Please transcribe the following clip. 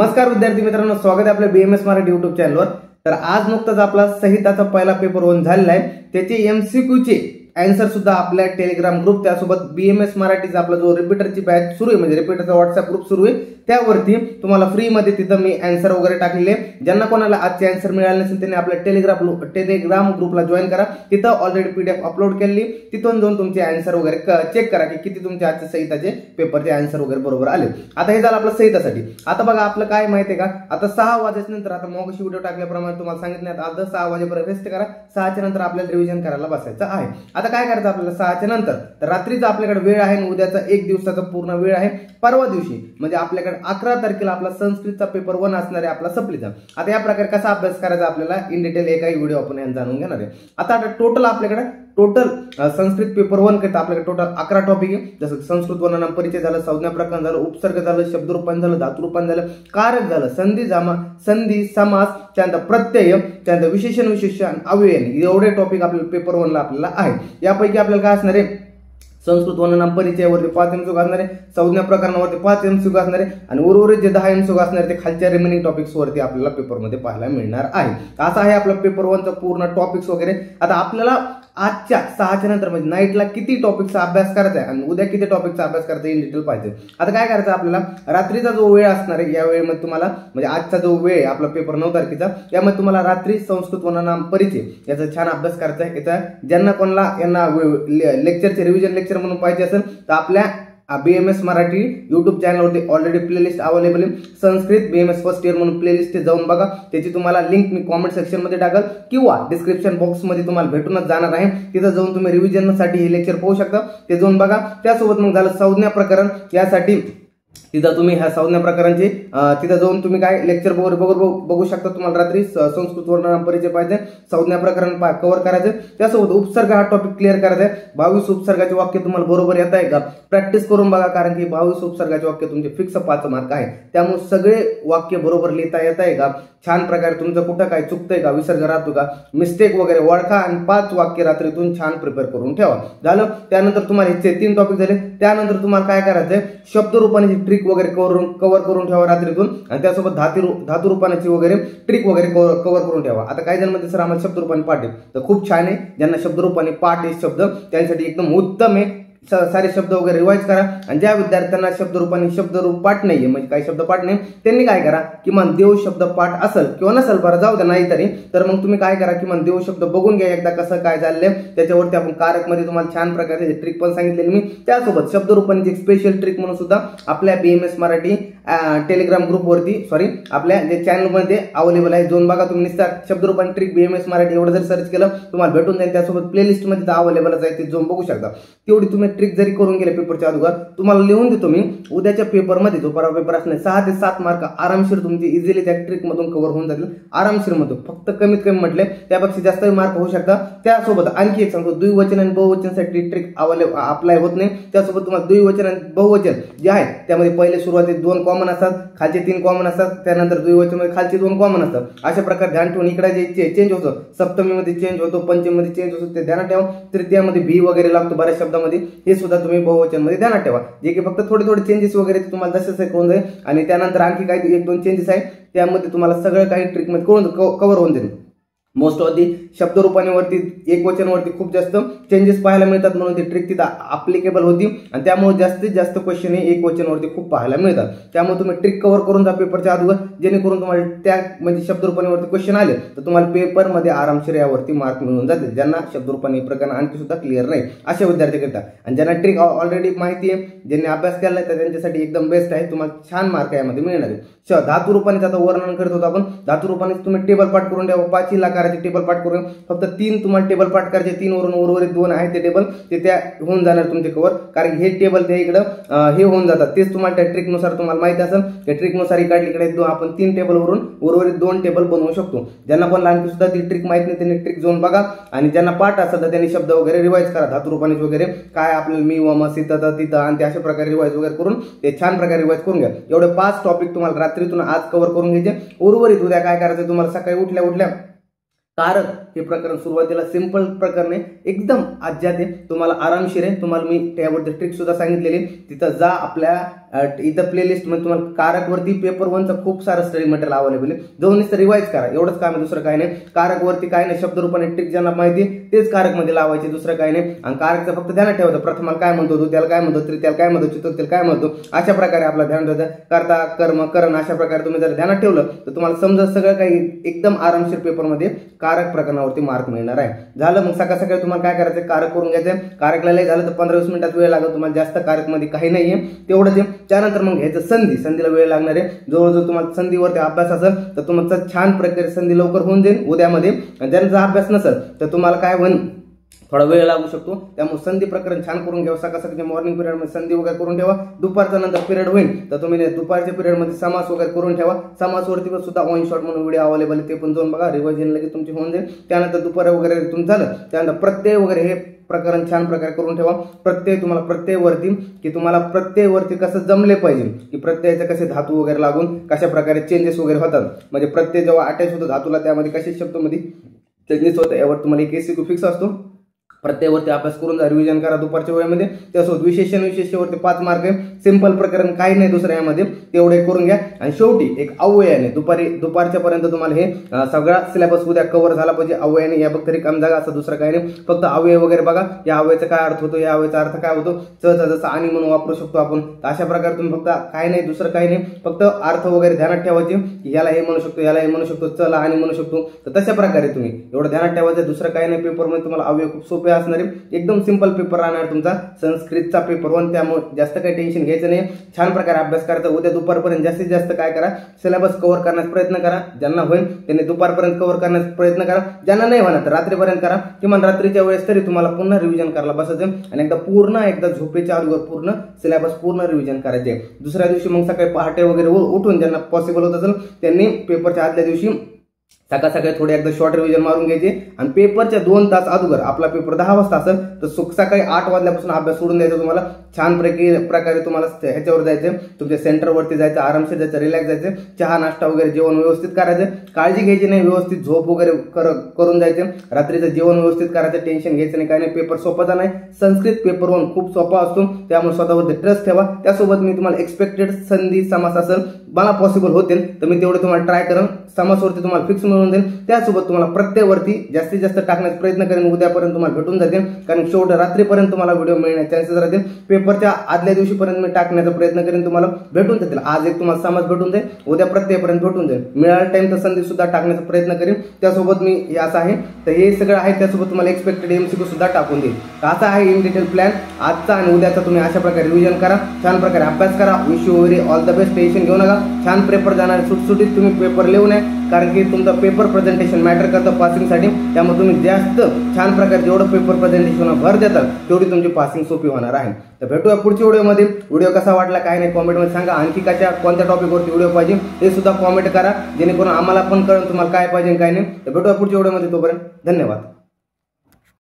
नमस्कार विद्यार्थी मित्रांनो, स्वागत आहे आपल्या बीएमएस मराठी युट्यूब चॅनलवर। तर आज नुकताच आपला संहिताचा पहिला पेपर 1 झालेला आहे। त्याचे एमसीक्यू चे आन्सर सुद्धा आपल्या टेलिग्राम ग्रुप त्यासोबत बीएमएस मराठीचा आपला जो रिपीटरची बॅच सुरू आहे म्हणजे रिपीटरचा व्हॉट्सअप ग्रुप सुरू आहे त्यावरती तुम्हाला फ्री मध्ये तिथं मी आन्सर वगैरे टाकलेले। ज्यांना कोणाला आजचे आन्सर मिळाले नसेल त्यांनी आपल्या टेलिग्राम ग्रुपला जॉइन करा। तिथं ऑलरेडी पीडीएफ अपलोड केली, तिथून जाऊन तुमचे आन्सर वगैरे चेक करा की किती तुमचे आजचे संहिताचे पेपरचे आन्सर वगैरे बरोबर आले। आता हे झालं आपलं संहितासाठी। आता बघा आपलं काय माहितीये का, आता 6 वाजेनंतर आता मगाशी व्हिडिओ टाकल्याप्रमाणे तुम्हाला सांगितलं आता 6 वाजेपर्यंत रेस्ट करा, 6च्या नंतर आपल्याला रिव्हिजन करायला बसायचं आहे। आता काय करायचं आपल्याला 6च्या नंतर, तर रात्रीचा आपल्याकडे वेळ आहे, उद्याचा 1 दिवसाचा पूर्ण वेळ आहे। परवा दिवशी म्हणजे आपल्याकडे 11 तारखेला आपला संस्कृतचा पेपर 1 असणार आहे आपला सप्लीचा। आता या प्रकारे कसा अभ्यास करायचा आपल्याला इन डिटेल एकाही व्हिडिओ आपण जाणून घेणार आहे। आता टोटल आपल्याकडे संस्कृत पेपर 1 करता आपल्याकडे टोटल 11 टॉपिक आहे। जसं संस्कृत वर्णनाम परिचय झालं, संज्ञा प्रकरण झालं, उपसर्ग झालं, शब्दरूपांतर झालं, धातुरूपांतर झालं, कारक झालं, संधी समास, त्यानंतर प्रत्यय, त्यानंतर विशेषण अव्यय, एवढे टॉपिक आपल्या पेपर 1 ला आपल्याला आहे। यापैकी आपल्याला काय असणार आहे, संस्कृत वर्णनाम परिचयावरती 5 एमसीक्यू असणार आहे, संज्ञा प्रकरणावरती 5 एमसीक्यू असणार आहे आणि उर्वरित जे 10 एमसीक्यू असणार ते खालच्या रिमेनिंग टॉपिक्स वरती आपल्याला पेपरमध्ये पाहायला मिळणार आहे। असा आहे आपला पेपर 1 चा पूर्ण टॉपिक्स वगैरे। आता आपल्याला आजच्या 6च्या नंतर म्हणजे नाईटला किती टॉपिकचा अभ्यास करायचा आहे आणि उद्या किती टॉपिकचा अभ्यास करायचा इन डिटेल पाहिजे। आता काय करायचं आपल्याला, रात्रीचा जो वेळ असणार आहे या वेळेमध्ये तुम्हाला म्हणजे आजचा जो वेळ आहे आपला पेपर 9 तारखेचा, यामध्ये तुम्हाला रात्री संस्कृत वर्णनाम परिचय याचा छान अभ्यास करायचा आहे। याचा ज्यांना कोणाला यांना लेक्चरचे रिव्हिजन लेक्चर म्हणून पाहिजे असेल तर आपल्या बीएमएस मराठी युट्यूब चॅनलवरती ऑलरेडी प्लेलिस्ट अवेलेबल आहे। संस्कृत बीएमएस फर्स्ट इयर म्हणून प्लेलिस्ट जाऊन बघा, त्याची तुम्हाला लिंक मी कॉमेंट सेक्शन मध्ये टाकल किंवा डिस्क्रिप्शन बॉक्स मध्ये तुम्हाला भेटूनच जाणार आहे। तिथं जाऊन तुम्ही रिव्हिजनसाठी हे लेक्चर पाहू शकता, ते जाऊन बघा। त्यासोबत मग झालं संज्ञा प्रकरण, यासाठी तिथं तुम्ही ह्या संज्ञा प्रकारांचे तिथं जाऊन तुम्ही काय लेक्चर बघू शकता। तुम्हाला रात्री संस्कृत वर्णनाम परिचय पाहिजे, संज्ञा प्रकरण कव्हर करायचं, त्यासोबत उपसर्ग हा टॉपिक क्लिअर करायचा आहे। 22 उपसर्गाचे वाक्य तुम्हाला बरोबर येत आहे का प्रॅक्टिस करून बघा, कारण की 22 उपसर्गाचे वाक्य तुमचे फिक्स 5 मार्क आहे। त्यामुळे सगळे वाक्य बरोबर लिहिता येत आहे का, छान प्रकारे तुमचं कुठं काय चुकतंय का, विसर्ग राहतो का, मिस्टेक वगैरे ओळखा आणि 5 वाक्य रात्रीतून छान प्रिपेअर करून ठेवा। झालं, त्यानंतर तुम्हाला हे 3 टॉपिक झाले। त्यानंतर तुम्हाला काय करायचंय, शब्दरूपाने ट्रिक वगैरे कव्हर करून ठेवा रात्रीतून आणि त्यासोबत धातुरूपानाची वगैरे ट्रिक वगैरे कव्हर करून ठेवा। आता काही जण मध्ये सर आम्हाला शब्दरूपाने पाठ आहे, तर खूप छान आहे। ज्यांना शब्दरूपाने पाठ आहे शब्द त्यांच्यासाठी एकदम उत्तम आहे। सारे शब्द वगैरे रिवाइज करा आणि ज्या विद्यार्थ्यांना शब्दरूपाने शब्दरूप पाठ नाहीये म्हणजे काही शब्द पाठ नाही त्यांनी काय करा, किमान देव शब्द पाठ असेल किंवा नसेल बरं जाऊ द्या नाही तरी, तर मग तुम्ही काय करा, किमान देव शब्द बघून घ्या एकदा कसं काय चाललंय। त्याच्यावरती आपण कारक मध्ये तुम्हाला छान प्रकारे ट्रिक पण सांगितलेली मी। त्यासोबत शब्दरूपाने एक स्पेशल ट्रिक म्हणून सुद्धा आपल्या बीएमएस मराठी टेलिग्राम ग्रुपवरती आपल्या जे चॅनल मध्ये अवेलेबल आहे, जाऊन बघा तुम्ही। निस्तार शब्दरूपाने ट्रिक बीएमएस मराठी एवढं जर सर्च केलं तुम्हाला भेटून जाईल। त्यासोबत प्लेलिस्ट मध्ये अवेलेबलच आहे, ते जाऊन बघू शकता। तेवढी तुम्ही ट्रिक जरी करून गेले पेपरच्या अगोदर, तुम्हाला लिहून देतो मी उद्याच्या पेपरमध्ये जो परवा पेपर असणार 6 ते 7 मार्क आरामशीर तुमची इझिली त्या ट्रिक मधून कव्हर होऊन जातील। आरामशीर मध्ये फक्त कमीत कमी म्हटले त्यापेक्षा जास्त मार्क होऊ शकतात। त्यासोबत आणखी एक सांगतो, द्विवचन आणि बहुवचनसाठी ट्रिक अप्लाय होत नाही। त्यासोबत तुम्हाला द्विवचन आणि बहुवचन जे आहे त्यामध्ये पहिले सुरुवातीत 2 कॉमन असतात, खालचे 3 कॉमन असतात, त्यानंतर द्विवचन मध्ये खालचे 2 कॉमन असतात। अशा प्रकारे ध्यान ठेवून इकडे जे चेंज होतं, सप्तमी मध्ये चेंज होतो, पंचमी मध्ये चेंज होतो, ते ध्यानात ठेवा। तृतीयामध्ये भी वगैरे लागतो बऱ्याच शब्दामध्ये, हे सुद्धा तुम्ही बहुवचन मध्ये ध्यानात ठेवा। जे की फक्त थोडे चेंजेस वगैरे तुम्हाला जसे करून जाईल आणि त्यानंतर आणखी काही 1-2 चेंजेस आहे त्यामध्ये तुम्हाला सगळं काही ट्रिक मध्ये कव्हर होऊन जाईल। मोस्ट ऑफ दी शब्दरूपांवरती एकवचनावरती खूप जास्त चेंजेस पाहायला मिळतात, म्हणून ती ट्रिक तिथं अप्लिकेबल होती आणि त्यामुळे जास्तीत जास्त क्वेश्चन हे एकवचनावरती खूप पाहायला मिळतात। त्यामुळे तुम्ही ट्रिक कव्हर करून जा पेपरच्या अगोदर, जेणेकरून तुम्हाला त्या म्हणजे शब्दरूपांवरती क्वेश्चन आले तर तुम्हाला पेपरमध्ये आरामशीर यावरती मार्क मिळून जातील। ज्यांना शब्दरूपांनी प्रकरण आणखी सुद्धा क्लिअर नाही अशा विद्यार्थी करतात आणि ज्यांना ट्रिक ऑलरेडी माहिती आहे, ज्यांनी अभ्यास केला आहे, तर त्यांच्यासाठी एकदम बेस्ट आहे, तुम्हाला छान मार्क यामध्ये मिळणार आहे। धातुरूपाने आता वर्णन करत होतो आपण, धातुरूपाने तुम्ही टेबल पाठ करून ठेवा। 5 लाखाचे टेबल पाठ करून फक्त 3 तुम्हाला टेबल पाठ करायचे, 3 वरून उर्वरित 2 आहे ते टेबल ते त्या होऊन जाणार तुमचे कव्हर, कारण हे टेबल ते इकडं हे होऊन जातात। तेच तुम्हाला त्या ट्रिकनुसार तुम्हाला माहिती असेल, त्या ट्रिकनुसार इकडे आपण 3 टेबल वरून उर्वरित 2 टेबल बनवू शकतो। ज्यांना पण आणखी सुद्धा ती ट्रिक माहित नाही त्यांनी ट्रिक जाऊन बघा आणि ज्यांना पाठ असेल तर त्यांनी शब्द वगैरे रिवाइज करा, धातुरूपाने वगैरे काय आपल्याला मी व म सीता तिथं आणि ते अशा प्रकारे रिवाइज वगैरे करून ते छान प्रकारे रिवाइज करून घ्या। एवढे 5 टॉपिक तुम्हाला रात्रीतून आज कव्हर करून घ्यायचे। उर्वरित उद्या काय करायचं, तुम्हाला सकाळी उठल्या हे प्रकरण सुरुवातीला सिंपल प्रकरण आहे, एकदम अज्ञात आहे, तुम्हाला आरामशीर आहे. तुम्हाला मी त्यावरती ट्रिक सुद्धा सांगितलेली, तिथं जा आपल्या इथं प्लेलिस्ट मध्ये तुम्हाला कारकवरती पेपर 1चं खूप सारं स्टडी मटेरियल अवेलेबल आहे, जाऊन नुसतं रिवाइज करा, एवढंच काम आहे, दुसरं काही नाही. कारकवरती काय नाही, शब्दरूपाने ट्रिक ज्यांना माहिती तेच कारक मध्ये लावायचे, दुसरं काही नाही. आणि कारकचं फक्त ध्यानात ठेवायचं, प्रथमाला काय म्हणतो, द्वितीयाला काय म्हणतो, तृतीयाला काय म्हणतो, चतुर्थीला काय म्हणतो, अशा प्रकारे आपला ध्यान ठेवायचं. कर्ता कर्म करण अशा प्रकारे तुम्ही जर ध्यानात ठेवलं तर तुम्हाला समजा सगळं काही एकदम आरामशीर पेपरमध्ये कारक प्रकरणावरती मार्क मिळणार आहे. झालं, मग सकाळ सकाळी तुम्हाला काय करायचं, कारक करून घ्यायचं. कारकला लय झालं तर 15-20 मिनिटात वेळ लागेल तुम्हाला, जास्त कारक मध्ये काही नाहीये, तेवढंच आहे. त्यानंतर मग घ्यायचं संधी, संधीला वेळ लागणार आहे. जवळजवळ तुम्हाला संधीवरती अभ्यास असेल तर तुमचा छान प्रकारे संधी लवकर होऊन जाईल उद्यामध्ये. ज्यांचा अभ्यास नसेल तर तुम्हाला काय होईल, थोडा वेळ लागू शकतो. त्यामुळे संधी प्रकरण छान करून घ्यावं. सकाळ सकाळच्या मॉर्निंग पिरियड मध्ये संधी वगैरे करून ठेवा. दुपारचा नंतर पिरियड होईल तर तुम्ही दुपारच्या पिरियड मध्ये समास वगैरे करून ठेवा. समासवरती सुद्धा ऑन शॉट म्हणून व्हिडिओ अवेलेबल आहे, ते पण जाऊन बघा, रिव्हिजन लगेच तुमची होऊन जाईल. त्यानंतर दुपार वगैरे तुमचं झालं, त्यानंतर प्रत्यय वगैरे हे प्रकरण छान प्रकारे करून ठेवा. प्रत्यय तुम्हाला प्रत्ययवरती की तुम्हाला प्रत्ययवरती कसं जमले पाहिजे, की प्रत्ययाचे कसे धातू वगैरे लागून कशा प्रकारे चेंजेस वगैरे होतात, म्हणजे प्रत्यय जेव्हा अटॅच होतो धातूला त्यामध्ये कसे शब्दामध्ये चेंजेस होतं, यावर तुम्हाला एक एमसीक्यू फिक्स असतो. प्रत्ययावरती अभ्यास करून जा, रिव्हिजन करा दुपारच्या वेळेमध्ये. त्यासोबत विशेषणावरती 5 मार्क आहे. सिंपल प्रकरण काही नाही दुसऱ्या यामध्ये, तेवढे करून घ्या. आणि शेवटी एक अव्ययाने दुपारच्या पर्यंत तुम्हाला हे सगळा सिलेबस उद्या कव्हर झाला पाहिजे. अव्ययाने या बघ तरी काम जागा, असं दुसरं काही नाही. फक्त अव्यय वगैरे बघा, या अव्ययाचा काय अर्थ होतो, या अव्ययाचा अर्थ काय होतो, सहसा जसं आणि म्हणून वापरू शकतो आपण, अशा प्रकारे तुम्ही फक्त काय नाही दुसरं काही नाही, फक्त अर्थ वगैरे ध्यानात ठेवायचे, की याला हे म्हणू शकतो, याला हे म्हणू शकतो, चला आणि म्हणू शकतो. तर तशा प्रकारे तुम्ही एवढं ध्यानात ठेवायचं, दुसरं काही नाही. पेपरमध्ये तुम्हाला अव्यय खूप सोपे असणार आहे, एकदम सिंपल पेपर राहणार तुमचा संस्कृतचा पेपर 1. त्यामुळे जास्त काही टेन्शन घ्यायचं नाही, छान प्रकारे अभ्यास करायचा. उद्या दुपारपर्यंत जास्तीत जास्त काय करा, सिलेबस कव्हर करण्याचा प्रयत्न करा. ज्यांना होईल त्यांनी दुपारपर्यंत कव्हर करण्याचा प्रयत्न करा, ज्यांना नाही होणार तर रात्रीपर्यंत करा. किमान रात्रीच्या वेळेस तरी तुम्हाला पुन्हा रिव्हिजन करायला बसायचं आणि एकदा झोपेच्या अगोदर पूर्ण सिलेबस पूर्ण रिव्हिजन करायचे. दुसऱ्या दिवशी मग सकाळी पहाटे वगैरे उठून ज्यांना पॉसिबल होत असेल त्यांनी पेपरच्या आदल्या दिवशी सकाळ सकाळी थोडे एकदा शॉर्ट रिव्हिजन मारून घ्यायचे. आणि पेपरच्या 2 तास अगोदर, आपला पेपर 10 वाजता असेल तर सकाळी 8 वाजल्यापासून अभ्यास सोडून द्यायचा. तुम्हाला छान प्रकारे तुम्हाला ह्याच्यावर जायचं, तुमच्या सेंटरवरती जायचं, आरामशीर जायचं, रिलॅक्स जायचं, चहा नाश्ता वगैरे जेवण व्यवस्थित करायचं, काळजी घ्यायची नाही, व्यवस्थित झोप वगैरे करून जायचं, रात्रीचं जेवण व्यवस्थित करायचं, टेन्शन घ्यायचं नाही, काय नाही. पेपर सोपाचा नाही, संस्कृत पेपर 1 खूप सोपा असतो, त्यामुळे स्वतःवरती ट्रस्ट ठेवा. त्यासोबत मी तुम्हाला एक्सपेक्टेड संधी समास असेल मला पॉसिबल होतील तर मी तेवढे तुम्हाला ट्राय करेन, समासवरती तुम्हाला फिक्स मिळून देईल. त्यासोबत तुम्हाला प्रत्ययवरती जास्तीत जास्त टाकण्याचा प्रयत्न करेन, उद्यापर्यंत तुम्हाला भेटून जातील, कारण शेवट रात्रीपर्यंत तुम्हाला व्हिडिओ मिळण्याचे चान्सेस राहतील. पेपरच्या आदल्या दिवशीपर्यंत मी टाकण्याचा प्रयत्न करेन, तुम्हाला भेटून जातील. आज एक तुम्हाला समास भेटून जाईल, उद्या प्रत्ययपर्यंत भेटून जाईल. मिळाला टाइम तर संधी सुद्धा टाकण्याचा प्रयत्न करेन. त्यासोबत मी हे असं आहे तर हे सगळं आहे, त्यासोबत तुम्हाला एक्सपेक्टेड एमसीक्यू सुद्धा टाकून देईल. असा आहे इन डिटेल प्लॅन आजचा आणि उद्याचा. तुम्ही अशा प्रकारे रिव्हिजन करा, छान प्रकारे अभ्यास करा. Wish you very all the best. Tension घेऊ नका, छान पेपर जाणार, सुटसुटीत तुम्ही पेपर लिहू नये, कारण की तुमचा पेपर प्रेझेंटेशन मॅटर करतं पासिंगसाठी. त्यामुळे तुम्ही जास्त छान प्रकारे जेवढं पेपर प्रेझेंटेशनला भर देतात तेवढी तुमची पासिंग सोपी होणार आहे. तर भेटूया पुढच्या व्हिडिओमध्ये. व्हिडिओ कसा वाटला काय नाही कॉमेंटमध्ये सांगा. आणखी कोणत्या टॉपिकवरती व्हिडिओ पाहिजे हे सुद्धा कॉमेंट करा, जेणेकरून आम्हाला पण कळेल तुम्हाला काय पाहिजे काय नाही. तर भेटूया पुढच्या व्हिडिओमध्ये. तोपर्यंत धन्यवाद.